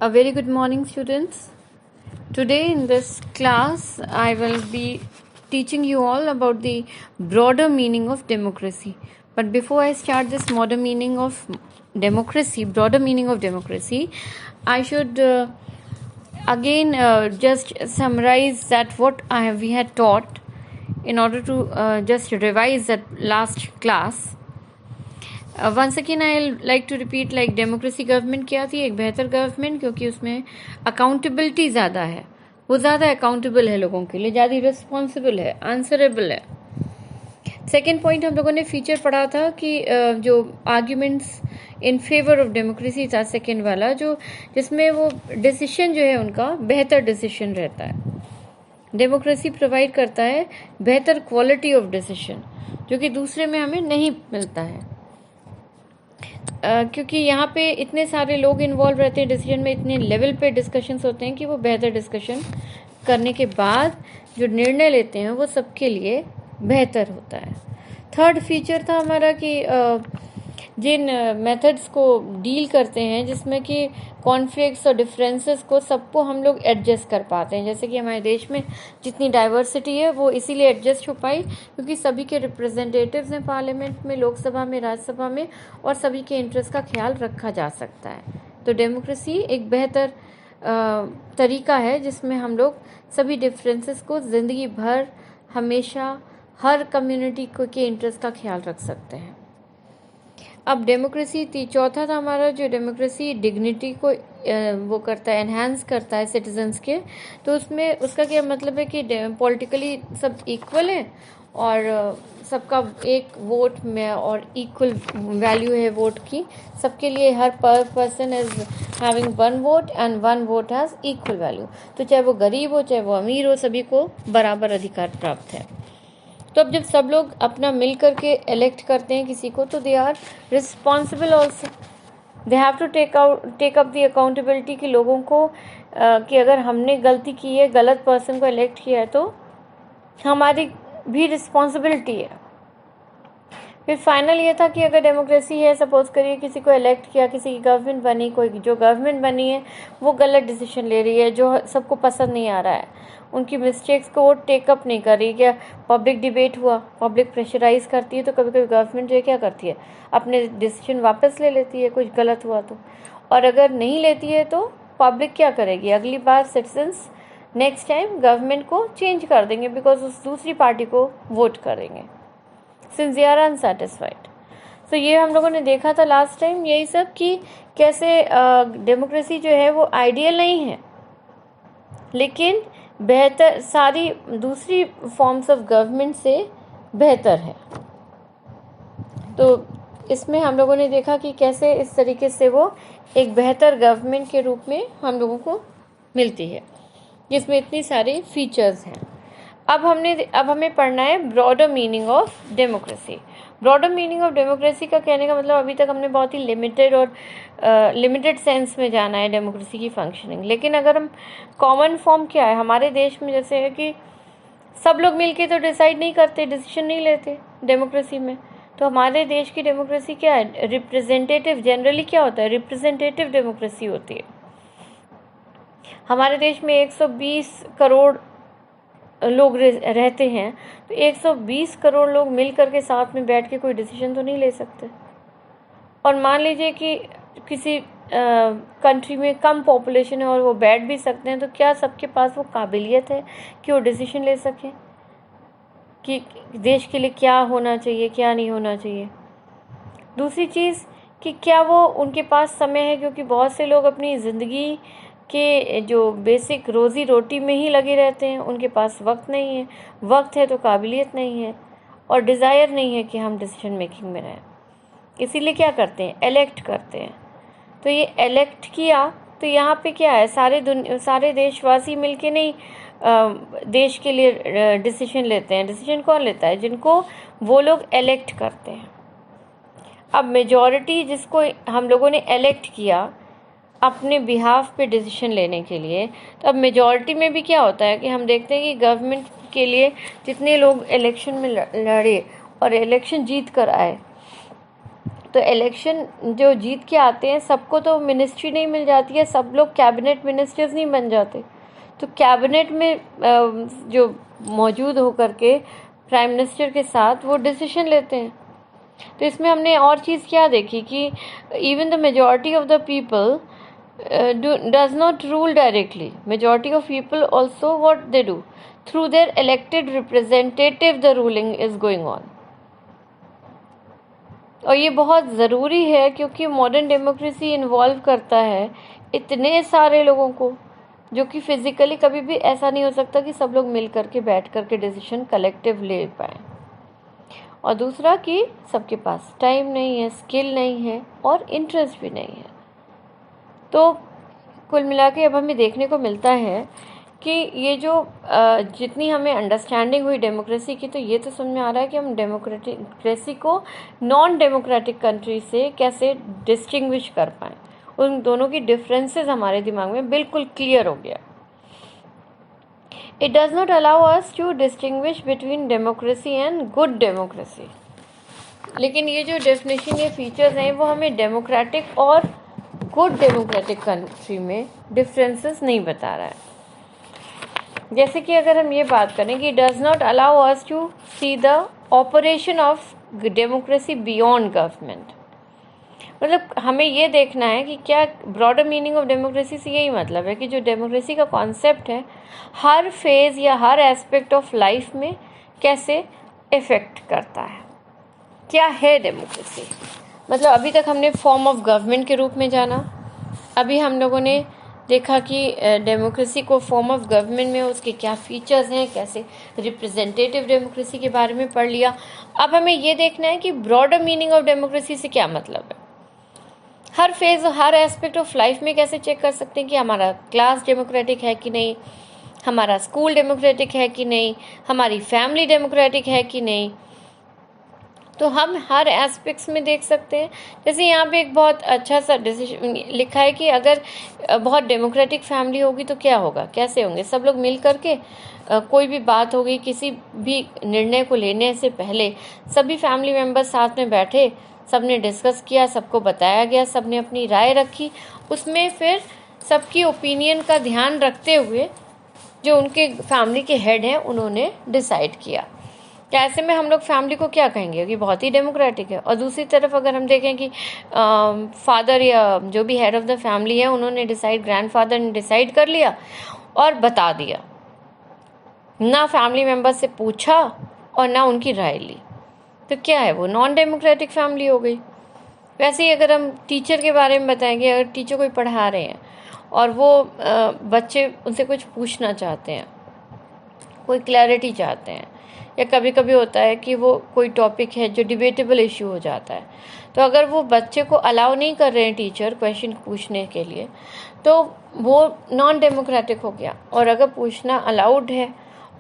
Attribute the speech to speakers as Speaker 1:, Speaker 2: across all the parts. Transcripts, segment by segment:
Speaker 1: A very good morning, students. Today in this class, I will be teaching you all about the broader meaning of democracy. But before I start this broader meaning of democracy, I should again just summarize that what we had taught in order to just revise that last class. Once again I like to repeat like democracy government क्या थी, एक बेहतर government, क्योंकि उसमें accountability ज़्यादा है, वो ज़्यादा अकाउंटेबल है लोगों के लिए, ज़्यादा रिस्पॉन्सिबल है, आंसरेबल है. सेकेंड पॉइंट हम लोगों ने फीचर पढ़ा था कि जो arguments in favour of democracy था सेकेंड वाला, जो जिसमें वो डिसीजन जो है उनका बेहतर डिसीजन रहता है. डेमोक्रेसी प्रोवाइड करता है बेहतर क्वालिटी ऑफ डिसीजन, जो कि दूसरे में हमें नहीं मिलता है. क्योंकि यहाँ पे इतने सारे लोग इन्वॉल्व रहते हैं डिसीजन में, इतने लेवल पे डिस्कशंस होते हैं कि वो बेहतर डिस्कशन करने के बाद जो निर्णय लेते हैं वो सबके लिए बेहतर होता है. थर्ड फीचर था हमारा कि जिन मेथड्स को डील करते हैं जिसमें कि कॉन्फ्लिक्ट्स और डिफरेंसेस को सबको हम लोग एडजस्ट कर पाते हैं. जैसे कि हमारे देश में जितनी डाइवर्सिटी है वो इसीलिए एडजस्ट हो पाई क्योंकि सभी के रिप्रेजेंटेटिव्स हैं पार्लियामेंट में, लोकसभा में, राज्यसभा में, और सभी के इंटरेस्ट का ख्याल रखा जा सकता है. तो डेमोक्रेसी एक बेहतर तरीका है जिसमें हम लोग सभी डिफरेंसेस को ज़िंदगी भर हमेशा हर कम्युनिटी के इंटरेस्ट का ख्याल रख सकते हैं. अब डेमोक्रेसी चौथा था हमारा, जो डेमोक्रेसी डिग्निटी को वो करता है, एनहांस करता है सिटीजन्स के. तो उसमें उसका क्या मतलब है कि पॉलिटिकली सब इक्वल हैं और सबका एक वोट में और इक्वल वैल्यू है वोट की. सबके लिए हर person is having one vote and one vote has equal value. तो चाहे वो गरीब हो चाहे वो अमीर हो, सभी को बराबर अधिकार प्राप्त है. तो अब जब सब लोग अपना मिल करके इलेक्ट करते हैं किसी को, तो they are responsible also. They have to take up the accountability कि लोगों को कि अगर हमने गलती की है, गलत पर्सन को इलेक्ट किया है, तो हमारी भी रिस्पॉन्सिबिलिटी है. फिर फाइनल ये था कि अगर डेमोक्रेसी है, सपोज करिए किसी को इलेक्ट किया, किसी की गवर्नमेंट बनी, कोई जो गवर्नमेंट बनी है वो गलत डिसीजन ले रही है जो सबको पसंद नहीं आ रहा है, उनकी मिस्टेक्स को वो टेकअप नहीं कर रही. क्या पब्लिक डिबेट हुआ, पब्लिक प्रेशराइज करती है, तो कभी कभी गवर्नमेंट जो है क्या करती है, अपने डिसीजन वापस ले लेती है कुछ गलत हुआ तो. और अगर नहीं लेती है तो पब्लिक क्या करेगी, अगली बार सिटीजन्स नेक्स्ट टाइम गवर्नमेंट को चेंज कर देंगे बिकॉज उस दूसरी पार्टी को वोट करेंगे सिंस दे आर अनसेटिस्फाइड. तो ये हम लोगों ने देखा था लास्ट टाइम यही सब कि कैसे डेमोक्रेसी जो है वो आइडियल नहीं है, लेकिन बेहतर सारी दूसरी फॉर्म्स ऑफ गवर्नमेंट से बेहतर है. तो इसमें हम लोगों ने देखा कि कैसे इस तरीके से वो एक बेहतर गवर्नमेंट के रूप में हम लोगों को मिलती है, जिसमें इतनी सारी फीचर्स हैं. अब हमें पढ़ना है broader meaning of democracy. Broader meaning of democracy का कहने का मतलब अभी तक हमने बहुत ही लिमिटेड सेंस में जाना है डेमोक्रेसी की फंक्शनिंग. लेकिन अगर हम कॉमन फॉर्म क्या है हमारे देश में, जैसे है कि सब लोग मिलके तो डिसाइड नहीं करते, डिसीजन नहीं लेते डेमोक्रेसी में. तो हमारे देश की डेमोक्रेसी क्या है, रिप्रेजेंटेटिव. जनरली क्या होता है, रिप्रेजेंटेटिव डेमोक्रेसी होती है. हमारे देश में 120 करोड़ लोग रहते हैं, तो 120 करोड़ लोग मिल करके साथ में बैठ के कोई डिसीजन तो नहीं ले सकते. और मान लीजिए कि किसी कंट्री में कम पॉपुलेशन है और वो बैठ भी सकते हैं, तो क्या सबके पास वो काबिलियत है कि वो डिसीजन ले सकें कि देश के लिए क्या होना चाहिए, क्या नहीं होना चाहिए. दूसरी चीज़ कि क्या वो उनके पास समय है, क्योंकि बहुत से लोग अपनी ज़िंदगी के जो बेसिक रोज़ी रोटी में ही लगे रहते हैं, उनके पास वक्त नहीं है. वक्त है तो काबिलियत नहीं है और डिज़ायर नहीं है कि हम डिसीजन मेकिंग में रहें. इसीलिए क्या करते हैं, इलेक्ट करते हैं. तो ये इलेक्ट किया तो यहाँ पे क्या है, सारे देशवासी मिलके नहीं देश के लिए डिसीजन लेते हैं. डिसीजन कौन लेता है, जिनको वो लोग इलेक्ट करते हैं. अब मेजॉरिटी जिसको हम लोगों ने इलेक्ट किया अपने बिहाफ पे डिसीजन लेने के लिए, तो अब मेजॉरिटी में भी क्या होता है कि हम देखते हैं कि गवर्नमेंट के लिए जितने लोग इलेक्शन में लड़े और इलेक्शन जीत कर आए, तो इलेक्शन जो जीत के आते हैं सबको तो मिनिस्ट्री नहीं मिल जाती है, सब लोग कैबिनेट मिनिस्टर्स नहीं बन जाते। तो कैबिनेट में जो मौजूद होकर के प्राइम मिनिस्टर के साथ वो डिसीजन लेते हैं। तो इसमें हमने और चीज़ क्या देखी कि even the majority of the people does not rule directly. Majority of people also what they do through their elected representative the ruling is going on. और ये बहुत ज़रूरी है क्योंकि मॉडर्न डेमोक्रेसी इन्वॉल्व करता है इतने सारे लोगों को, जो कि फिज़िकली कभी भी ऐसा नहीं हो सकता कि सब लोग मिल करके बैठ करके डिसीजन कलेक्टिव ले पाएँ। और दूसरा कि सबके पास टाइम नहीं है, स्किल नहीं है और इंटरेस्ट भी नहीं है। तो कुल मिला के अब हमें देखने को मिलता है कि ये जो जितनी हमें अंडरस्टैंडिंग हुई डेमोक्रेसी की, तो ये तो समझ में आ रहा है कि हम डेमोक्रेसी को नॉन डेमोक्रेटिक कंट्री से कैसे डिस्टिंग्विश कर पाएँ। उन दोनों की डिफरेंसेस हमारे दिमाग में बिल्कुल क्लियर हो गया। It does not allow us to distinguish between democracy and good democracy. लेकिन ये जो डेफिनेशन, ये फीचर्स हैं, वो हमें डेमोक्रेटिक और गुड डेमोक्रेटिक कंट्री में डिफरेंसेस नहीं बता रहा है। जैसे कि अगर हम ये बात करें कि does not allow us to see the operation of democracy beyond government. मतलब हमें ये देखना है कि क्या ब्रॉडर मीनिंग ऑफ डेमोक्रेसी से यही मतलब है कि जो डेमोक्रेसी का कॉन्सेप्ट है हर फेज़ या हर एस्पेक्ट ऑफ लाइफ में कैसे इफ़ेक्ट करता है। क्या है डेमोक्रेसी? मतलब अभी तक हमने फॉर्म ऑफ गवर्नमेंट के रूप में जाना, अभी हम लोगों ने देखा कि डेमोक्रेसी को फॉर्म ऑफ गवर्नमेंट में उसके क्या फीचर्स हैं, कैसे रिप्रेजेंटेटिव डेमोक्रेसी के बारे में पढ़ लिया। अब हमें ये देखना है कि ब्रॉडर मीनिंग ऑफ डेमोक्रेसी से क्या मतलब है। हर फेज़ हर एस्पेक्ट ऑफ लाइफ में कैसे चेक कर सकते हैं कि हमारा क्लास डेमोक्रेटिक है कि नहीं, हमारा स्कूल डेमोक्रेटिक है कि नहीं, हमारी फैमिली डेमोक्रेटिक है कि नहीं। तो हम हर एस्पेक्ट्स में देख सकते हैं। जैसे यहाँ पे एक बहुत अच्छा सा डिसीजन लिखा है कि अगर बहुत डेमोक्रेटिक फैमिली होगी तो क्या होगा, कैसे होंगे। सब लोग मिल करके कोई भी बात होगी, किसी भी निर्णय को लेने से पहले सभी फैमिली मेम्बर्स साथ में बैठे, सबने डिस्कस किया, सबको बताया गया, सबने अपनी राय रखी, उसमें फिर सबकी ओपिनियन का ध्यान रखते हुए जो उनके फैमिली के हेड हैं उन्होंने डिसाइड किया। तो ऐसे में हम लोग फैमिली को क्या कहेंगे कि बहुत ही डेमोक्रेटिक है। और दूसरी तरफ अगर हम देखें कि फादर या जो भी हेड ऑफ द फैमिली है उन्होंने डिसाइड, ग्रैंडफादर ने डिसाइड कर लिया और बता दिया, ना फैमिली मेम्बर से पूछा और ना उनकी राय ली, तो क्या है वो नॉन डेमोक्रेटिक फैमिली हो गई। वैसे ही अगर हम टीचर के बारे में बताएंगे, अगर टीचर कोई पढ़ा रहे हैं और वो बच्चे उनसे कुछ पूछना चाहते हैं, कोई क्लैरिटी चाहते हैं, या कभी कभी होता है कि वो कोई टॉपिक है जो डिबेटेबल इशू हो जाता है, तो अगर वो बच्चे को अलाउ नहीं कर रहे हैं टीचर क्वेश्चन पूछने के लिए, तो वो नॉन डेमोक्रेटिक हो गया। और अगर पूछना अलाउड है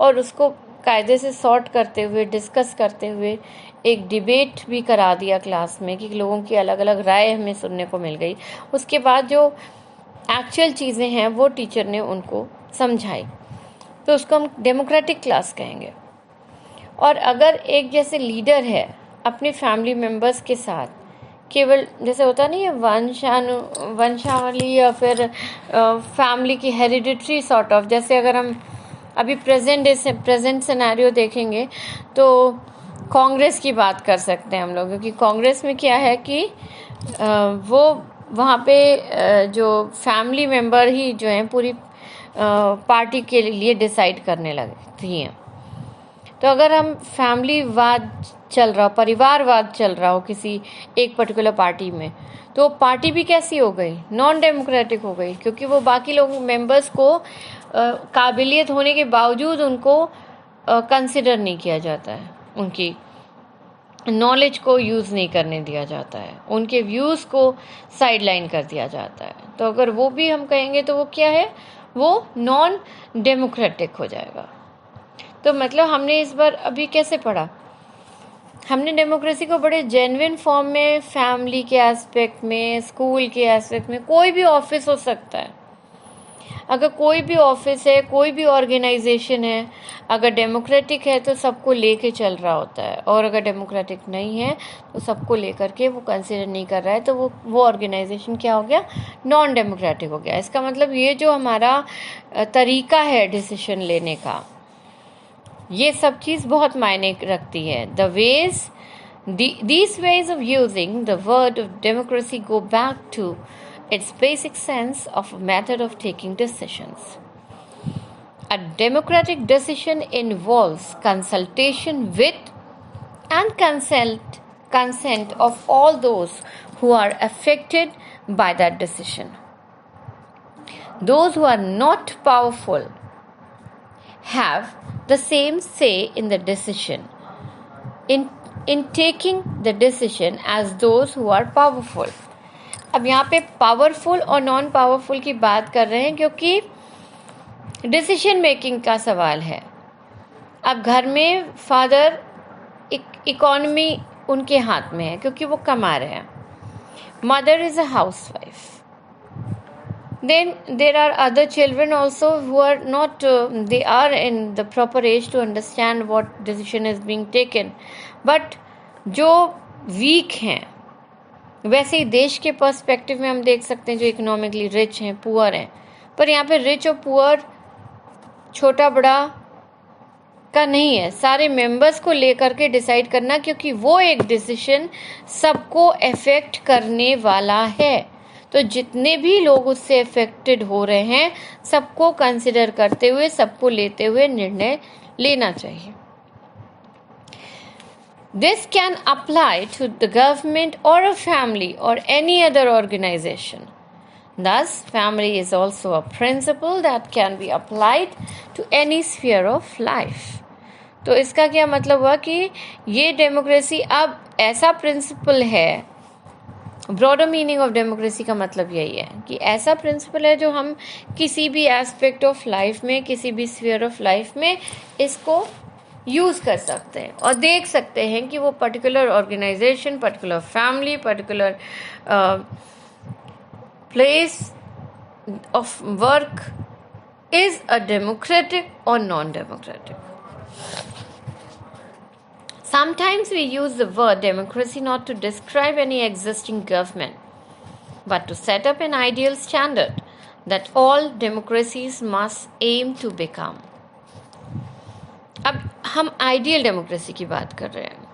Speaker 1: और उसको कायदे से सॉर्ट करते हुए, डिस्कस करते हुए एक डिबेट भी करा दिया क्लास में कि लोगों की अलग अलग राय हमें सुनने को मिल गई, उसके बाद जो एक्चुअल चीज़ें हैं वो टीचर ने उनको समझाई, तो उसको हम डेमोक्रेटिक क्लास कहेंगे। और अगर एक जैसे लीडर है अपने फैमिली मेम्बर्स के साथ केवल, जैसे होता नहीं है वंशावली या फिर फैमिली की हेरिडिटरी सॉर्ट ऑफ, जैसे अगर हम अभी प्रेजेंट सिनेरियो देखेंगे तो कांग्रेस की बात कर सकते हैं हम लोग, क्योंकि कांग्रेस में क्या है कि वो वहाँ पे जो फैमिली मेम्बर ही जो हैं पूरी पार्टी के लिए डिसाइड करने लगती हैं। तो अगर हम फैमिलीवाद चल रहा हो, परिवारवाद चल रहा हो किसी एक पर्टिकुलर पार्टी में, तो पार्टी भी कैसी हो गई, नॉन डेमोक्रेटिक हो गई, क्योंकि वो बाकी लोग मेंबर्स को काबिलियत होने के बावजूद उनको कंसिडर नहीं किया जाता है, उनकी नॉलेज को यूज़ नहीं करने दिया जाता है, उनके व्यूज़ को साइडलाइन कर दिया जाता है। तो अगर वो भी हम कहेंगे तो वो क्या है, वो नॉन डेमोक्रेटिक हो जाएगा। तो मतलब हमने इस बार अभी कैसे पढ़ा, हमने डेमोक्रेसी को बड़े जेन्युइन फॉर्म में, फैमिली के एस्पेक्ट में, स्कूल के एस्पेक्ट में, कोई भी ऑफिस हो सकता है, अगर कोई भी ऑफिस है, कोई भी ऑर्गेनाइजेशन है, अगर डेमोक्रेटिक है तो सबको लेके चल रहा होता है, और अगर डेमोक्रेटिक नहीं है तो सबको लेकर के वो कंसिडर नहीं कर रहा है, तो वो ऑर्गेनाइजेशन क्या हो गया? नॉन डेमोक्रेटिक हो गया। इसका मतलब ये जो हमारा तरीका है डिसीजन लेने का, ये सब चीज़ बहुत मायने रखती है। These ways of using the word of democracy go back to its basic sense of a method of taking decisions. A democratic decision involves consultation with and consent of all those who are affected by that decision. Those who are not powerful have the same say in the decision, in taking the decision as those who are powerful. अब यहाँ पे powerful और non powerful की बात कर रहे हैं क्योंकि डिसीजन मेकिंग का सवाल है। अब घर में फादर, इकोनॉमी उनके हाथ में है क्योंकि वो कमा रहे हैं। Mother is a housewife. Then there are other children also who are not, they are in the proper age to understand what decision is being taken. But जो weak हैं, वैसे ही देश के पर्सपेक्टिव में हम देख सकते हैं जो इकोनॉमिकली रिच हैं, पुअर हैं, पर यहाँ पे रिच और पुअर छोटा बड़ा का नहीं है, सारे मेंबर्स को लेकर के डिसाइड करना, क्योंकि वो एक डिसीजन सबको अफेक्ट करने वाला है। तो जितने भी लोग उससे अफेक्टेड हो रहे हैं सबको कंसिडर करते हुए, सबको लेते हुए निर्णय लेना चाहिए। This can apply to the government or a family or any other organization. Thus, family is also a principle that can be applied to any sphere of life. तो इसका क्या मतलब हुआ कि ये डेमोक्रेसी अब ऐसा प्रिंसिपल है, ब्रॉडर मीनिंग ऑफ डेमोक्रेसी का मतलब यही है कि ऐसा प्रिंसिपल है जो हम किसी भी एस्पेक्ट ऑफ लाइफ में, किसी भी स्फीयर ऑफ लाइफ में इसको यूज़ कर सकते हैं और देख सकते हैं कि वो particular organisation, particular family, particular place of work is a democratic और non democratic. Sometimes we use the word democracy not to describe any existing government, but to set up an ideal standard that all democracies must aim to become. अब हम ideal democracy की बात कर रहे हैं.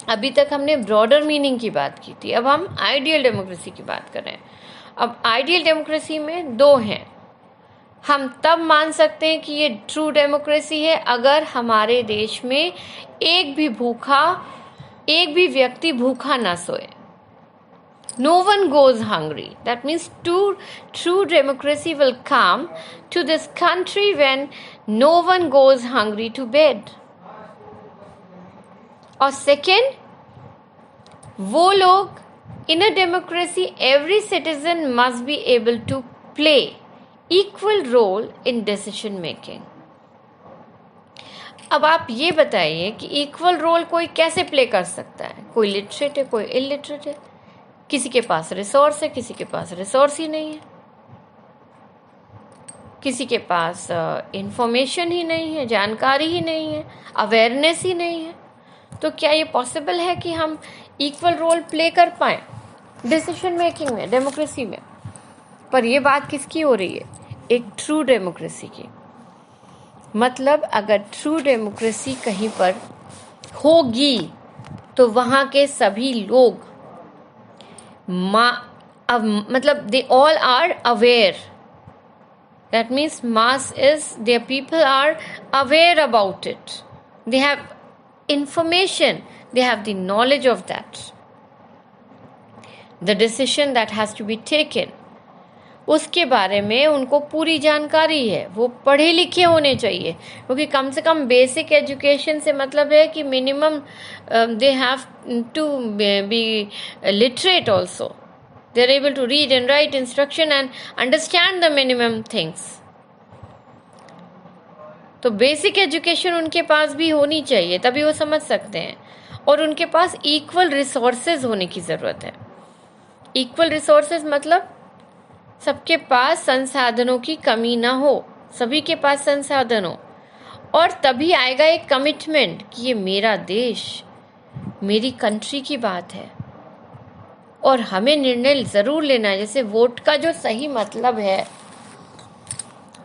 Speaker 1: अभी तक हमने ब्रॉडर मीनिंग की बात की थी, अब हम आइडियल डेमोक्रेसी की बात कर रहे हैं. अब आइडियल डेमोक्रेसी में दो हैं. हम तब मान सकते हैं कि ये ट्रू डेमोक्रेसी है अगर हमारे देश में एक भी व्यक्ति भूखा ना सोए. No one goes hungry. That means true democracy will come to this country when no one goes hungry to bed. और second, वो लोग, in a democracy every citizen must be able to play equal role in decision making. अब आप ये बताइए कि equal role कोई कैसे प्ले कर सकता है? कोई लिटरेट है, कोई इलिटरेट है, किसी के पास रिसोर्स है, किसी के पास रिसोर्स ही नहीं है, किसी के पास इंफॉर्मेशन ही नहीं है, जानकारी ही नहीं है, अवेयरनेस ही नहीं है. तो क्या ये पॉसिबल है कि हम इक्वल रोल प्ले कर पाएँ डिसीजन मेकिंग में, डेमोक्रेसी में? पर ये बात किसकी हो रही है? एक ट्रू डेमोक्रेसी की. मतलब अगर ट्रू डेमोक्रेसी कहीं पर होगी तो वहाँ के सभी लोग मतलब they all are aware. That means mass is there, people are aware about it, they have information, they have the knowledge of that, the decision that has to be taken, उसके बारे में उनको पूरी जानकारी है. वो पढ़े लिखे होने चाहिए, क्योंकि कम से कम बेसिक एजुकेशन से मतलब है कि minimum they have to be literate also. They are able to read and write instruction and understand the minimum things. तो बेसिक एजुकेशन उनके पास भी होनी चाहिए, तभी वो समझ सकते हैं. और उनके पास इक्वल रिसोर्सेज होने की ज़रूरत है. इक्वल रिसोर्सेज मतलब सबके पास संसाधनों की कमी ना हो, सभी के पास संसाधन हो, और तभी आएगा एक कमिटमेंट कि ये मेरा देश, मेरी कंट्री की बात है और हमें निर्णय ज़रूर लेना है। जैसे वोट का जो सही मतलब है,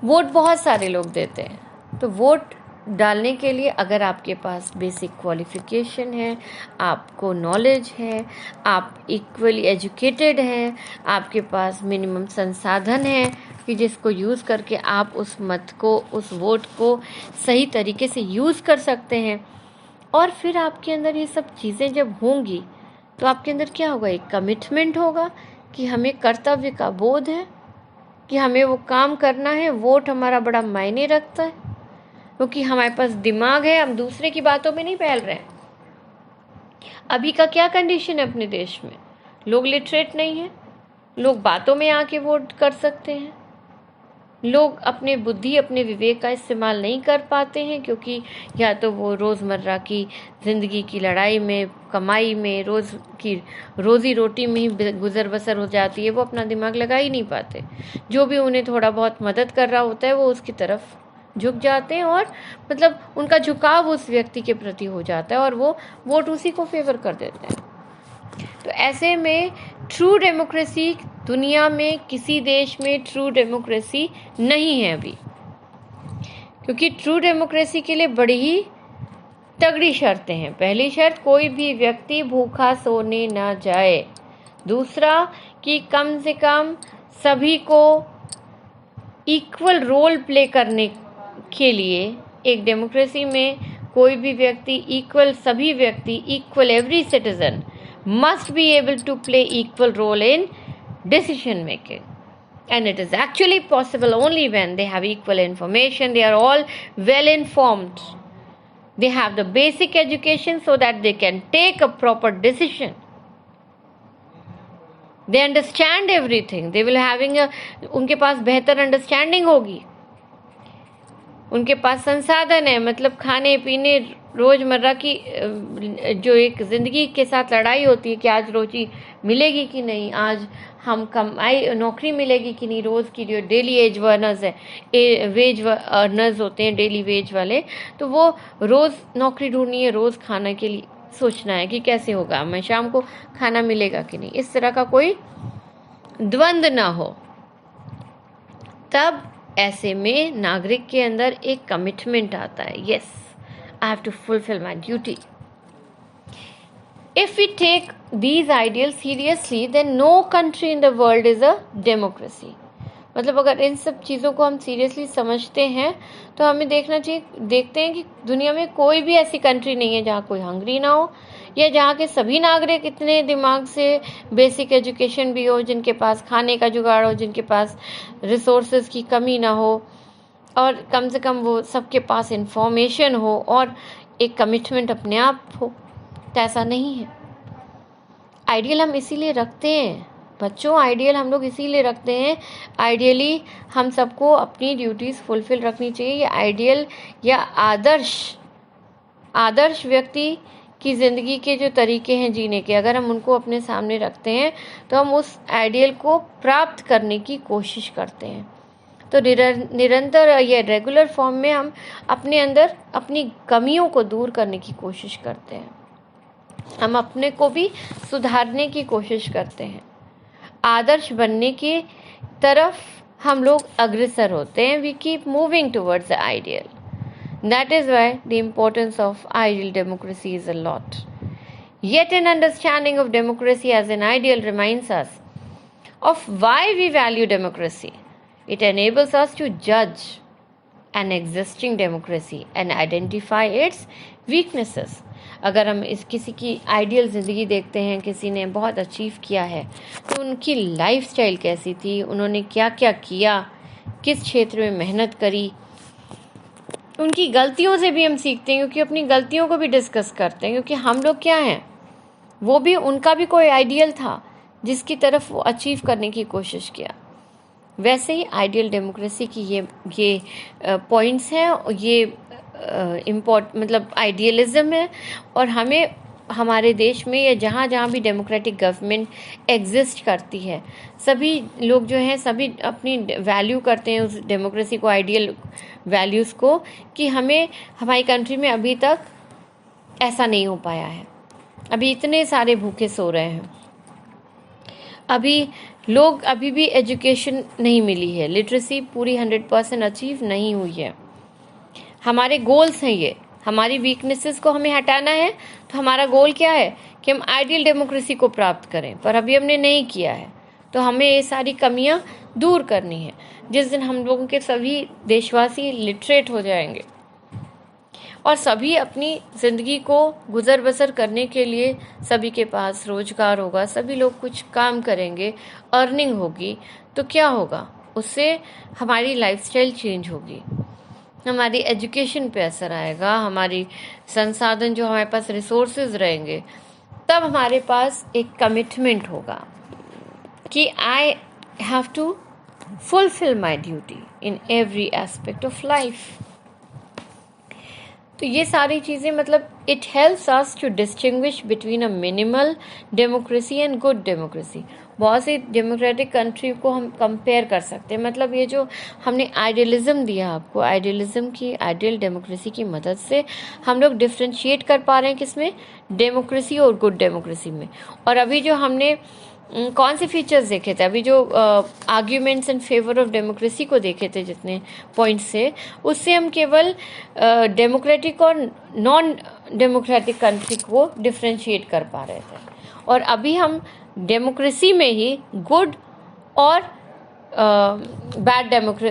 Speaker 1: वोट बहुत सारे लोग देते हैं, तो वोट डालने के लिए अगर आपके पास बेसिक क्वालिफिकेशन है, आपको नॉलेज है, आप इक्वली एजुकेटेड हैं, आपके पास मिनिमम संसाधन है कि जिसको यूज़ करके आप उस मत को, उस वोट को सही तरीके से यूज़ कर सकते हैं, और फिर आपके अंदर ये सब चीज़ें जब होंगी तो आपके अंदर क्या होगा, एक कमिटमेंट होगा कि हमें कर्तव्य का बोध है कि हमें वो काम करना है। वोट हमारा बड़ा मायने रखता है क्योंकि हमारे पास दिमाग है, हम दूसरे की बातों में नहीं फैल रहे हैं। अभी का क्या कंडीशन है अपने देश में, लोग लिटरेट नहीं है, लोग बातों में आके वोट कर सकते हैं, लोग अपने बुद्धि, अपने विवेक का इस्तेमाल नहीं कर पाते हैं क्योंकि या तो वो रोज़मर्रा की ज़िंदगी की लड़ाई में, कमाई में, रोज़ की रोज़ी रोटी में ही गुजर बसर हो जाती है, वो अपना दिमाग लगा ही नहीं पाते। जो भी उन्हें थोड़ा बहुत मदद कर रहा होता है वो उसकी तरफ झुक जाते हैं, और मतलब उनका झुकाव उस व्यक्ति के प्रति हो जाता है और वो वोट उसी को फेवर कर देते हैं। तो ऐसे में ट्रू डेमोक्रेसी, दुनिया में किसी देश में ट्रू डेमोक्रेसी नहीं है अभी, क्योंकि ट्रू डेमोक्रेसी के लिए बड़ी ही तगड़ी शर्तें हैं। पहली शर्त, कोई भी व्यक्ति भूखा सोने ना जाए। दूसरा, कि कम से कम सभी को इक्वल रोल प्ले करने के लिए, एक डेमोक्रेसी में कोई भी व्यक्ति इक्वल, सभी व्यक्ति equal, every citizen must be able to play equal role in decision making, and it is actually possible only when they have equal information, they are all well informed, they have the basic education so that they can take a proper decision, they understand everything, they will having a, उनके पास बेहतर understanding होगी, उनके पास संसाधन है, मतलब खाने पीने, रोज़मर्रा की जो एक ज़िंदगी के साथ लड़ाई होती है कि आज रोजी मिलेगी कि नहीं, आज हम कमाई, नौकरी मिलेगी कि नहीं, रोज़ की जो डेली एज वर्नर्स है, वेज अर्नर्स होते हैं, डेली वेज वाले, तो वो रोज़ नौकरी ढूंढनी है, रोज़ खाने के लिए सोचना है कि कैसे होगा, मैं शाम को खाना मिलेगा कि नहीं, इस तरह का कोई द्वंद्व ना हो। तब ऐसे में नागरिक के अंदर एक कमिटमेंट आता है, yes, I have to fulfill my duty. If we take these ideals seriously, then no country in the world is a democracy. मतलब अगर इन सब चीज़ों को हम सीरियसली समझते हैं तो हमें देखना चाहिए, देखते हैं कि दुनिया में कोई भी ऐसी कंट्री नहीं है जहाँ कोई हंगरी ना हो, या जहाँ के सभी नागरिक इतने दिमाग से, बेसिक एजुकेशन भी हो, जिनके पास खाने का जुगाड़ हो, जिनके पास रिसोर्सेज की कमी ना हो, और कम से कम वो सबके पास इंफॉर्मेशन हो और एक कमिटमेंट अपने आप हो। तो ऐसा नहीं है। आइडियल हम इसीलिए रखते हैं बच्चों, आइडियल हम लोग इसीलिए रखते हैं, आइडियली हम सबको अपनी ड्यूटीज़ फुलफिल रखनी चाहिए। ये आइडियल या आदर्श व्यक्ति की ज़िंदगी के जो तरीके हैं जीने के, अगर हम उनको अपने सामने रखते हैं तो हम उस आइडियल को प्राप्त करने की कोशिश करते हैं। तो निरंतर या रेगुलर फॉर्म में हम अपने अंदर अपनी कमियों को दूर करने की कोशिश करते हैं, हम अपने को भी सुधारने की कोशिश करते हैं, आदर्श बनने की तरफ हम लोग अग्रसर होते हैं। We keep moving towards the ideal. That is why the importance of ideal democracy is a lot. Yet an understanding of democracy as an ideal reminds us of why we value democracy. It enables us to judge an existing democracy and identify its weaknesses. अगर हम इस किसी की ideal ज़िंदगी देखते हैं, किसी ने बहुत अचीव किया है, तो उनकी लाइफस्टाइल कैसी थी, उन्होंने क्या क्या किया, किस क्षेत्र में मेहनत करी, उनकी गलतियों से भी हम सीखते हैं, क्योंकि अपनी गलतियों को भी डिस्कस करते हैं, क्योंकि हम लोग क्या हैं, वो भी, उनका भी कोई आइडियल था जिसकी तरफ वो अचीव करने की कोशिश किया। वैसे ही आइडियल डेमोक्रेसी की ये पॉइंट्स हैं, ये मतलब आइडियलिज्म है, और हमें हमारे देश में या जहाँ जहाँ भी डेमोक्रेटिक गवर्नमेंट एग्जिस्ट करती है, सभी लोग जो हैं सभी अपनी वैल्यू करते हैं उस डेमोक्रेसी को, आइडियल वैल्यूज़ को, कि हमें हमारी कंट्री में अभी तक ऐसा नहीं हो पाया है। अभी इतने सारे भूखे सो रहे हैं, अभी भी एजुकेशन नहीं मिली है, लिटरेसी पूरी 100% अचीव नहीं हुई है। हमारे गोल्स हैं ये, हमारी वीकनेसेस को हमें हटाना है, तो हमारा गोल क्या है कि हम आइडियल डेमोक्रेसी को प्राप्त करें, पर अभी हमने नहीं किया है। तो हमें ये सारी कमियां दूर करनी है। जिस दिन हम लोगों के सभी देशवासी लिटरेट हो जाएंगे और सभी अपनी ज़िंदगी को गुजर बसर करने के लिए सभी के पास रोजगार होगा, सभी लोग कुछ काम करेंगे, अर्निंग होगी, तो क्या होगा, उससे हमारी लाइफस्टाइल चेंज होगी, हमारी एजुकेशन पे असर आएगा, हमारी संसाधन जो हमारे पास रिसोर्सेज रहेंगे, तब हमारे पास एक कमिटमेंट होगा कि I have to fulfil my duty in every aspect of life. तो ये सारी चीज़ें मतलब it helps us to distinguish between a minimal democracy and good democracy. बहुत सी डेमोक्रेटिक कंट्री को हम कंपेयर कर सकते हैं। मतलब ये जो हमने आइडियलिज्म दिया आपको, आइडियल डेमोक्रेसी की मदद से हम लोग डिफ्रेंशिएट कर पा रहे हैं किसमें, डेमोक्रेसी और गुड डेमोक्रेसी में। और अभी जो हमने कौन से फीचर्स देखे थे, अभी जो arguments in favour of democracy को देखे थे जितने पॉइंट्स से, उससे हम केवल डेमोक्रेटिक और नॉन डेमोक्रेटिक कंट्री को डिफ्रेंशिएट कर पा रहे थे। और अभी हम डेमोक्रेसी में ही गुड और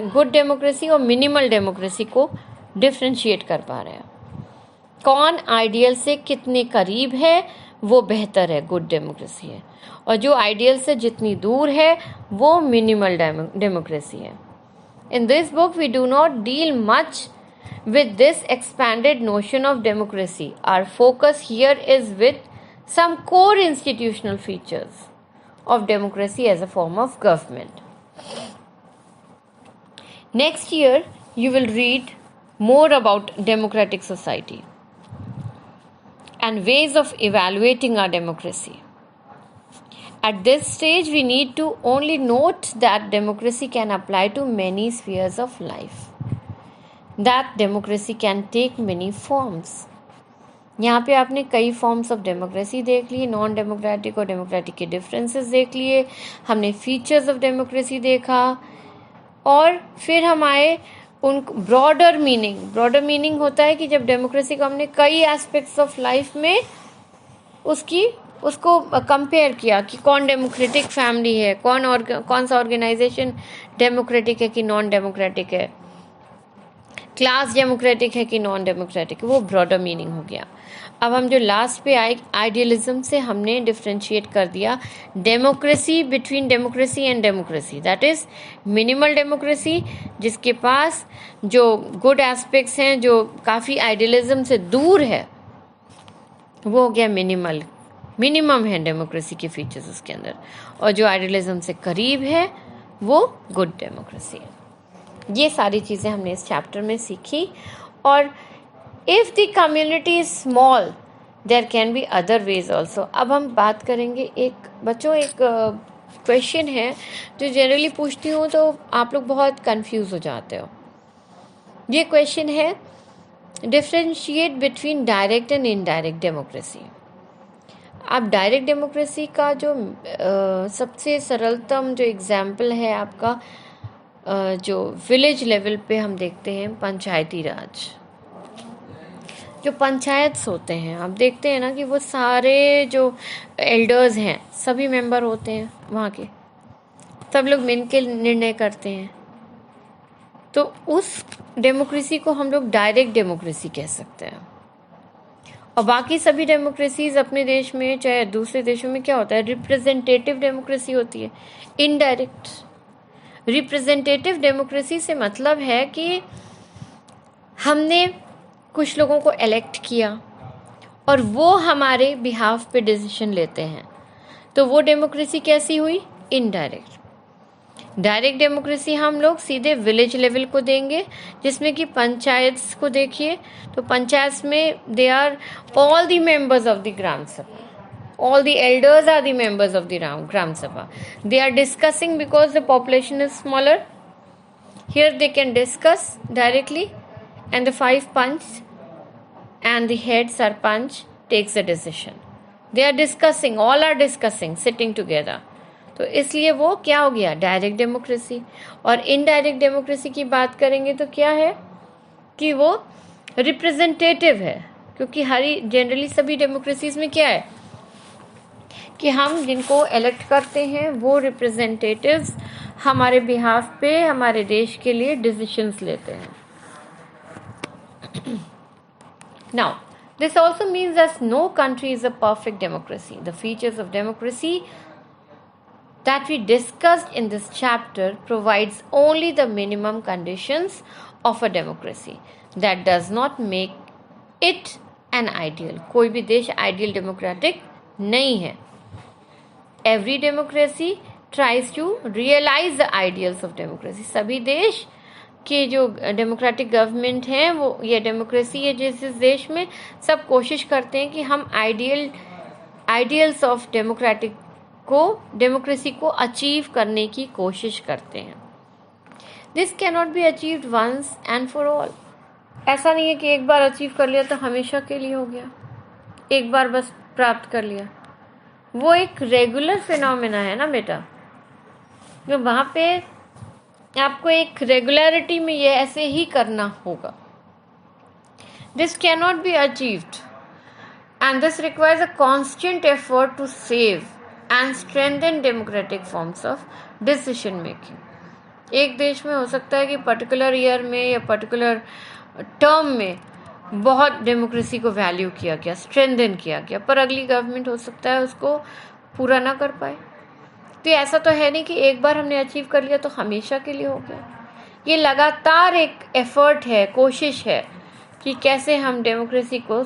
Speaker 1: गुड डेमोक्रेसी और मिनिमल डेमोक्रेसी को डिफ्रेंशिएट कर पा रहे हैं। कौन आइडियल से कितने करीब है वो बेहतर है, गुड डेमोक्रेसी है, और जो आइडियल से जितनी दूर है वो मिनिमल डेमोक्रेसी है। In this book we do not deal much with this expanded notion of democracy. Our focus here is with some core institutional features of democracy as a form of government. Next year, you will read more about democratic society and ways of evaluating our democracy. At this stage, we need to only note that democracy can apply to many spheres of life. That democracy can take many forms. यहाँ पे आपने कई forms of democracy देख लिए, non democratic और democratic के differences देख लिए, हमने फीचर्स ऑफ डेमोक्रेसी देखा, और फिर हम आए उन ब्रॉडर मीनिंग होता है कि जब डेमोक्रेसी को हमने कई एस्पेक्ट्स ऑफ लाइफ में उसको कंपेयर किया कि कौन डेमोक्रेटिक फैमिली है, कौन सा ऑर्गेनाइजेशन डेमोक्रेटिक है कि नॉन डेमोक्रेटिक है, क्लास डेमोक्रेटिक है कि नॉन डेमोक्रेटिक है, वो ब्रॉडर मीनिंग हो गया। अब हम जो लास्ट पे आए, आइडियलिज्म से हमने डिफ्रेंशिएट कर दिया democracy between democracy and democracy, that is minimal democracy, जिसके पास जो गुड एस्पेक्ट्स हैं, जो काफ़ी आइडियलिज्म से दूर है, वो हो गया मिनिमम है डेमोक्रेसी के फीचर्स उसके अंदर, और जो आइडियलिज्म से करीब है वो गुड डेमोक्रेसी है। ये सारी चीज़ें हमने इस चैप्टर में सीखी। और if the community is small there can be other ways also. अब हम बात करेंगे एक क्वेश्चन है जो जनरली पूछती हूँ तो आप लोग बहुत कंफ्यूज हो जाते हो। ये क्वेश्चन है, differentiate between direct and indirect democracy. अब डायरेक्ट डेमोक्रेसी का जो सबसे सरलतम जो एग्जाम्पल है आपका, जो विलेज लेवल पे हम देखते हैं पंचायती राज, जो पंचायत्स होते हैं, आप देखते हैं ना कि वो सारे जो एल्डर्स हैं सभी मेंबर होते हैं वहाँ के, सब लोग मिलकर निर्णय करते हैं। तो उस डेमोक्रेसी को हम लोग डायरेक्ट डेमोक्रेसी कह सकते हैं। और बाकी सभी डेमोक्रेसीज अपने देश में चाहे दूसरे देशों में क्या होता है, रिप्रेजेंटेटिव डेमोक्रेसी होती है, इनडायरेक्ट। रिप्रेजेंटेटिव डेमोक्रेसी से मतलब है कि हमने कुछ लोगों को इलेक्ट किया और वो हमारे बिहाफ पे डिसीजन लेते हैं, तो वो डेमोक्रेसी कैसी हुई, इनडायरेक्ट। डायरेक्ट डेमोक्रेसी हम लोग सीधे विलेज लेवल को देंगे, जिसमें कि पंचायत को देखिए तो पंचायत में there are all the members of the Gram Sabha, all the elders are the members of the Gram Sabha. They are discussing because the population is smaller. Here they can discuss directly, and the 5 panch and the head sarpanch takes a decision. They are discussing, all are discussing, sitting together. तो इसलिए वो क्या हो गया, direct democracy. और indirect democracy की बात करेंगे तो क्या है कि वो रिप्रेजेंटेटिव है, क्योंकि जनरली सभी डेमोक्रेसीज में क्या है कि हम जिनको इलेक्ट करते हैं वो रिप्रेजेंटेटिव्स हमारे बिहाफ पे हमारे देश के लिए डिसीजंस लेते हैं. Now, this also means that no country is a perfect democracy. The features of democracy that we discussed in this chapter provides only the minimum conditions of a democracy. That does not make it an ideal. कोई भी देश ideal democratic नहीं है. Every democracy tries to realize the ideals of democracy. सभी देश के जो democratic government हैं वो ये डेमोक्रेसी है जिस देश में सब कोशिश करते हैं कि हम आइडियल्स ऑफ डेमोक्रेसी को अचीव करने की कोशिश करते हैं. This cannot be achieved once and for all. ऐसा नहीं है कि एक बार अचीव कर लिया तो हमेशा के लिए हो गया, एक बार बस प्राप्त कर लिया. वो एक रेगुलर फिनोमेना है ना बेटा, तो वहाँ पे आपको एक रेगुलरिटी में ये ऐसे ही करना होगा. This can not be achieved and this requires a constant effort to save and strengthen democratic forms of decision making. एक देश में हो सकता है कि पर्टिकुलर ईयर में या पर्टिकुलर टर्म में बहुत डेमोक्रेसी को वैल्यू किया गया, स्ट्रेंथन किया गया, पर अगली गवर्नमेंट हो सकता है उसको पूरा ना कर पाए. तो ऐसा तो है नहीं कि एक बार हमने अचीव कर लिया तो हमेशा के लिए हो गया. ये लगातार एक एफर्ट है, कोशिश है कि कैसे हम डेमोक्रेसी को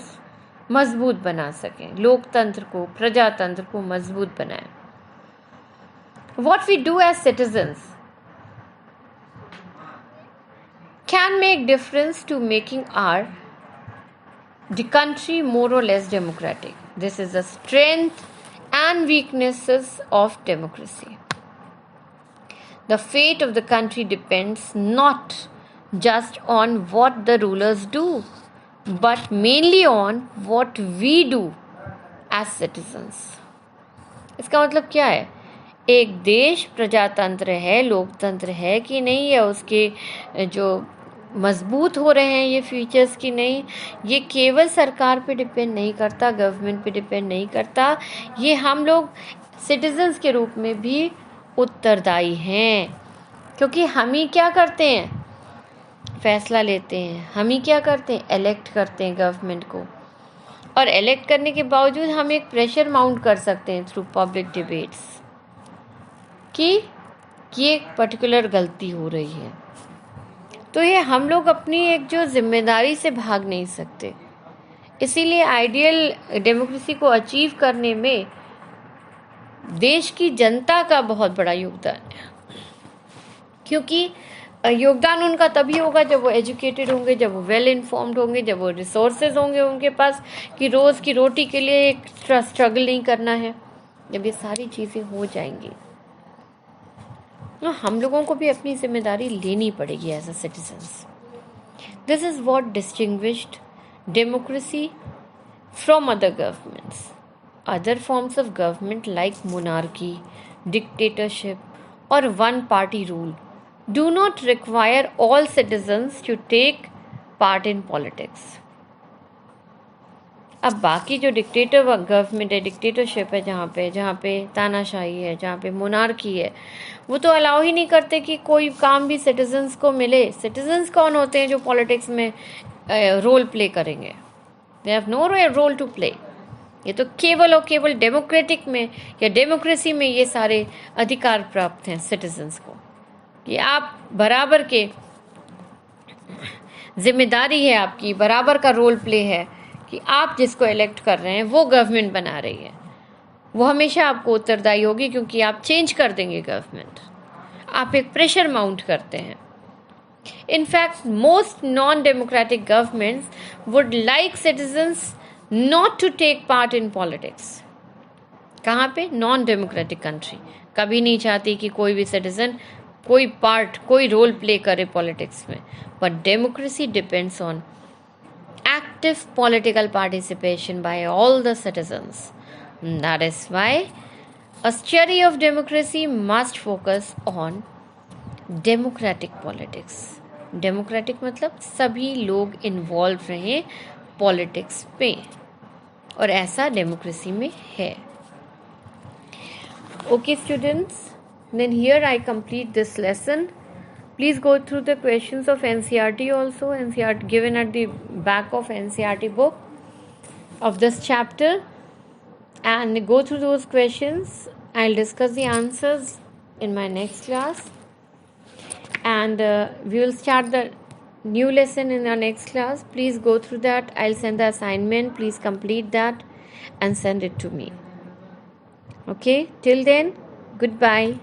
Speaker 1: मजबूत बना सकें, लोकतंत्र को, प्रजातंत्र को मजबूत बनाएं. What we do as citizens can make difference to making the country more or less democratic. This is the strength and weaknesses of democracy. The fate of the country depends not just on what the rulers do, but mainly on what we do as citizens. इसका मतलब क्या है? एक देश प्रजातंत्र है, लोकतंत्र है कि नहीं, या उसके जो मजबूत हो रहे हैं ये फीचर्स की नहीं, ये केवल सरकार पे डिपेंड नहीं करता, गवर्नमेंट पे डिपेंड नहीं करता. ये हम लोग सिटीजन्स के रूप में भी उत्तरदायी हैं, क्योंकि हम ही क्या करते हैं, फैसला लेते हैं. हम ही क्या करते हैं, इलेक्ट करते हैं गवर्नमेंट को. और इलेक्ट करने के बावजूद हम एक प्रेशर माउंट कर सकते हैं थ्रू पब्लिक डिबेट्स कि ये पर्टिकुलर गलती हो रही है. तो ये हम लोग अपनी एक जो जिम्मेदारी से भाग नहीं सकते. इसीलिए आइडियल डेमोक्रेसी को अचीव करने में देश की जनता का बहुत बड़ा योगदान है, क्योंकि योगदान उनका तभी होगा जब वो एजुकेटेड होंगे, जब वो वेल इन्फॉर्म्ड होंगे, जब वो रिसोर्सेज होंगे उनके पास कि रोज़ की रोटी के लिए एक स्ट्रगल नहीं करना है. जब ये सारी चीज़ें हो जाएंगी तो हम लोगों को भी अपनी जिम्मेदारी लेनी पड़ेगी as a citizens. This is what distinguished democracy from other governments. Other forms of government like monarchy, dictatorship और one party rule do not require all citizens to take part in politics. अब बाकी जो dictator government है, dictatorship है, जहाँ पे तानाशाही है, जहाँ पे मोनार्की है, वो तो अलाउ ही नहीं करते कि कोई काम भी सिटीजन्स को मिले. सिटीजन्स कौन होते हैं जो पॉलिटिक्स में रोल प्ले करेंगे? They have no role to play. ये तो केवल और केवल डेमोक्रेटिक में या डेमोक्रेसी में ये सारे अधिकार प्राप्त हैं सिटीजन्स को कि आप बराबर के जिम्मेदारी है, आपकी बराबर का रोल प्ले है कि आप जिसको इलेक्ट कर रहे हैं वो गवर्नमेंट बना रही है, वो हमेशा आपको उत्तरदायी होगी, क्योंकि आप चेंज कर देंगे गवर्नमेंट. आप एक प्रेशर माउंट करते हैं. In fact, most non-democratic governments would like citizens not to take part in politics. कहाँ पे? Non-democratic country कभी नहीं चाहती कि कोई भी citizen कोई पार्ट, कोई रोल प्ले करे पॉलिटिक्स में. But democracy depends on active political participation by all the citizens. That is why a study of democracy must focus on democratic politics. Democratic मतलब सभी लोग इन्वॉल्व रहें पॉलिटिक्स पे, और ऐसा डेमोक्रेसी में है. Okay students, then here I complete this lesson. Please go through the questions of NCERT also. NCERT given at the back of NCERT book of this chapter, and go through those questions. I'll discuss the answers in my next class, and we will start the new lesson in our next class. Please go through that. I'll send the assignment. Please complete that and send it to me. Okay, till then, goodbye.